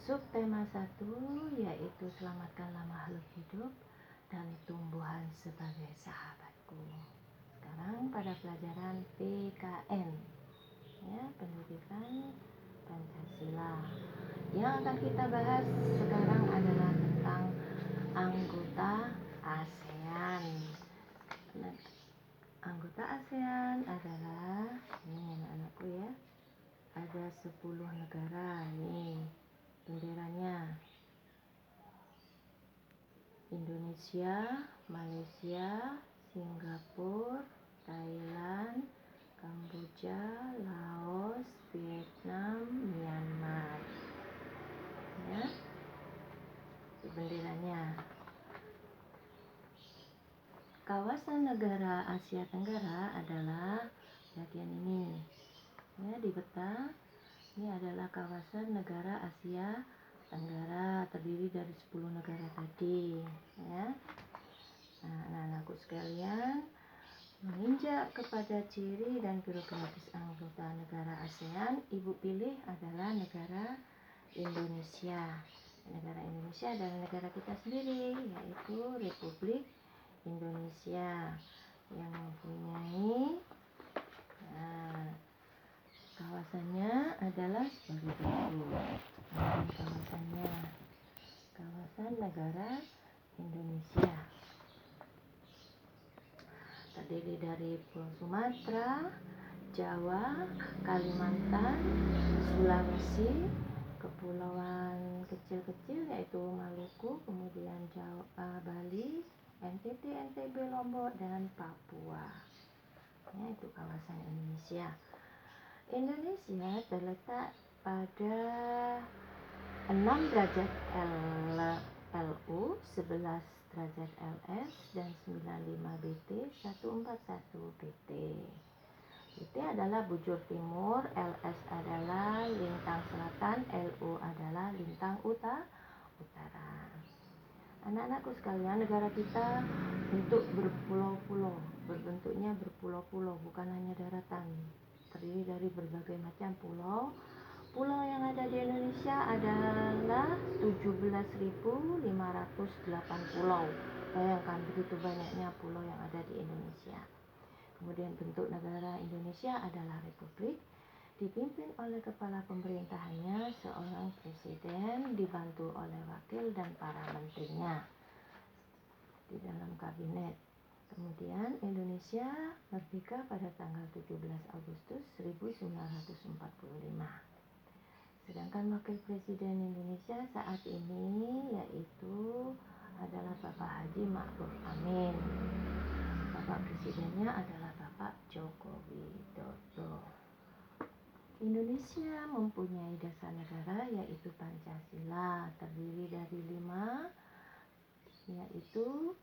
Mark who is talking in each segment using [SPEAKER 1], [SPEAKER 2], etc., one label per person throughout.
[SPEAKER 1] Subtema 1 yaitu selamatkanlah makhluk hidup dan tumbuhan sebagai sahabatku. Sekarang pada pelajaran PKN, ya, pendidikan Pancasila. Yang akan kita bahas sekarang adalah tentang anggota ASEAN. Anggota ASEAN adalah, ini anak-anakku ya, ada 10 negara nih benderanya. Indonesia, Malaysia, Singapura, Thailand, Kamboja, Laos, Vietnam, Myanmar. Ya, itu benderanya. Kawasan negara Asia Tenggara adalah bagian ini. Ya, di peta ini adalah kawasan negara Asia Tenggara, terdiri dari 10 negara tadi, ya. Nah, anak-anakku sekalian, menginjak kepada ciri dan geografis anggota negara ASEAN, ibu pilih adalah negara Indonesia. Negara Indonesia adalah negara kita sendiri, yaitu Republik Indonesia yang mempunyai, nah, kawasannya adalah sebagai berikut. Kawasannya, kawasan negara Indonesia terdiri dari Pulau Sumatera, Jawa, Kalimantan, Sulawesi, kepulauan kecil-kecil yaitu Maluku, kemudian Jawa, Bali, NTT, NTB, Lombok, dan Papua. Ya, itu kawasan Indonesia. Indonesia terletak pada 6 derajat LU, 11 derajat LS, dan 95 BT, 141 BT. BT adalah bujur timur, LS adalah lintang selatan, LU adalah lintang utara. Anak-anakku sekalian, negara kita bentuk berpulau-pulau, berbentuknya berpulau-pulau, bukan hanya daratan. Terdiri dari berbagai macam pulau. Pulau yang ada di Indonesia adalah 17.508 pulau. Bayangkan begitu banyaknya pulau yang ada di Indonesia. Kemudian bentuk negara Indonesia adalah republik, dipimpin oleh kepala pemerintahannya seorang presiden dibantu oleh wakil dan para menterinya di dalam kabinet. Kemudian Indonesia merdeka pada tanggal 17 Agustus 1945. Sedangkan wakil presiden Indonesia saat ini yaitu adalah Bapak Haji Ma'ruf Amin. Bapak presidennya adalah Bapak Joko Widodo. Indonesia mempunyai dasar negara yaitu Pancasila, terdiri dari 5, yaitu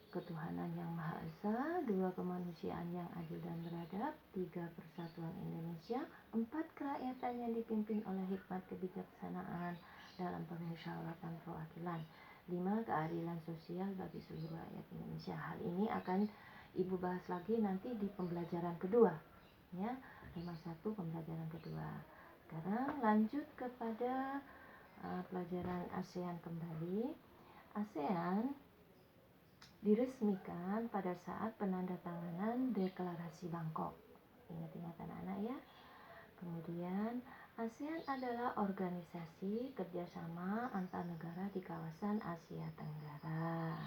[SPEAKER 1] ketuhanan yang Maha Esa, 2 kemanusiaan yang adil dan beradab, 3 persatuan Indonesia, 4 kerakyatan yang dipimpin oleh hikmat kebijaksanaan dalam permusyawaratan perwakilan, 5 keadilan sosial bagi seluruh rakyat Indonesia. Hal ini akan Ibu bahas lagi nanti di pembelajaran kedua, ya, 51 pembelajaran kedua. Sekarang lanjut kepada pelajaran ASEAN kembali. ASEAN diresmikan pada saat penandatanganan Deklarasi Bangkok. Ingat-ingat anak-anak ya. Kemudian ASEAN adalah organisasi kerjasama antar negara di kawasan Asia Tenggara.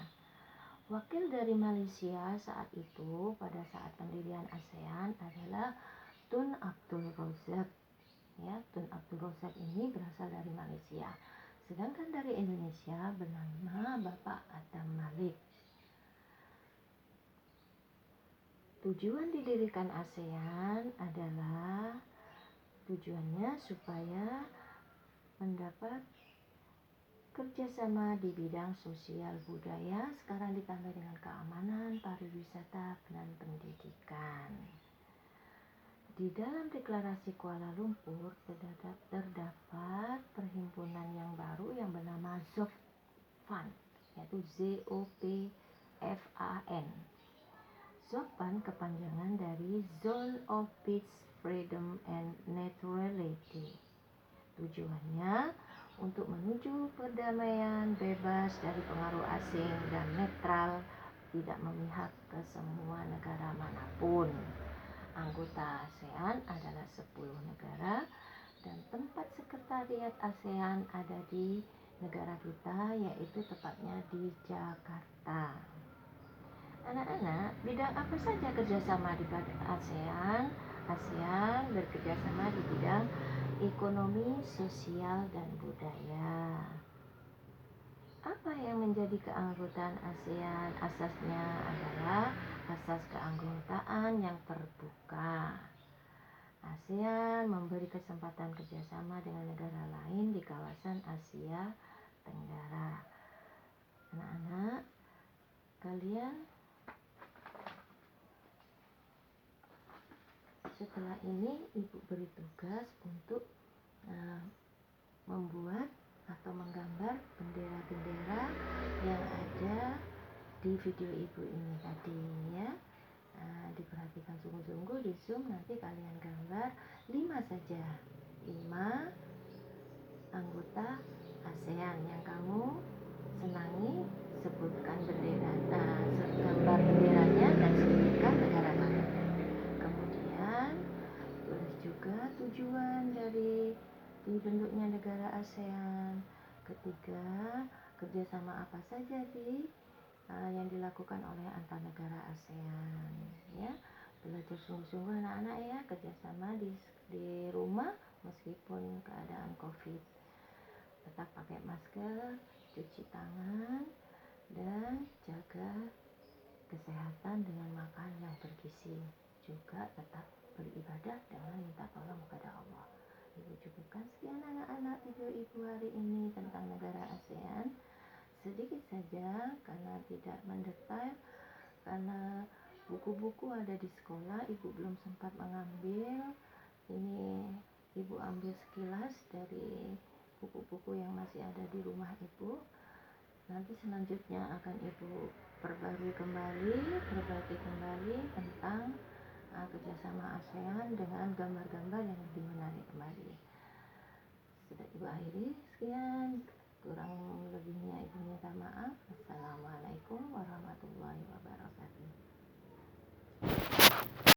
[SPEAKER 1] Wakil dari Malaysia saat itu pada saat pendirian ASEAN adalah Tun Abdul Razak. Ya, Tun Abdul Razak ini berasal dari Malaysia. Sedangkan dari Indonesia bernama Bapak Adam Malik. Tujuan didirikan ASEAN adalah tujuannya supaya mendapat kerjasama di bidang sosial budaya, sekarang ditambah dengan keamanan, pariwisata, dan pendidikan. Di dalam deklarasi Kuala Lumpur terdapat perhimpunan yang baru yang bernama ZOPFAN, yaitu ZOPFAN. ZOPFAN kepanjangan dari Zone of Peace, Freedom, and Neutrality. Tujuannya untuk menuju perdamaian bebas dari pengaruh asing dan netral, tidak memihak ke semua negara manapun. Anggota ASEAN adalah 10 negara dan tempat sekretariat ASEAN ada di negara kita, yaitu tepatnya di Jakarta. Anak-anak, bidang apa saja kerjasama di ASEAN? ASEAN bekerjasama di bidang ekonomi, sosial, dan budaya. Apa yang menjadi keanggotaan ASEAN? Asasnya adalah asas keanggotaan yang terbuka. ASEAN memberi kesempatan kerjasama dengan negara lain di kawasan Asia Tenggara. Anak-anak, kalian setelah ini ibu beri tugas untuk membuat atau menggambar bendera-bendera yang ada di video ibu ini tadi ya. Diperhatikan sungguh-sungguh di Zoom, nanti kalian gambar 5 saja, 5 anggota ASEAN yang kamu senangi. Sebutkan bendera, gambar benderanya dan sebutkan negara mana. Kemudian tulis juga tujuan dari dibentuknya negara ASEAN. Ketiga, kerjasama apa saja yang dilakukan oleh antar negara ASEAN ya. Belajar sungguh-sungguh anak-anak ya, kerjasama di rumah meskipun keadaan COVID. Tetap pakai masker, cuci tangan, dan jaga kesehatan dengan makan yang bergizi. Juga tetap beribadah dengan minta tolong kepada Allah. Ibu cukupkan sekian anak-anak video ibu hari ini tentang negara ASEAN. Sedikit saja karena tidak mendetail, karena buku-buku ada di sekolah, ibu belum sempat mengambil. Ini ibu ambil sekilas dari buku-buku yang masih ada di rumah ibu. Nanti selanjutnya akan ibu perbaiki kembali tentang kerjasama ASEAN dengan gambar-gambar yang lebih menarik kembali. Sudah ibu akhiri, sekian. Kurang lebihnya ibu minta maaf. Assalamualaikum warahmatullahi wabarakatuh.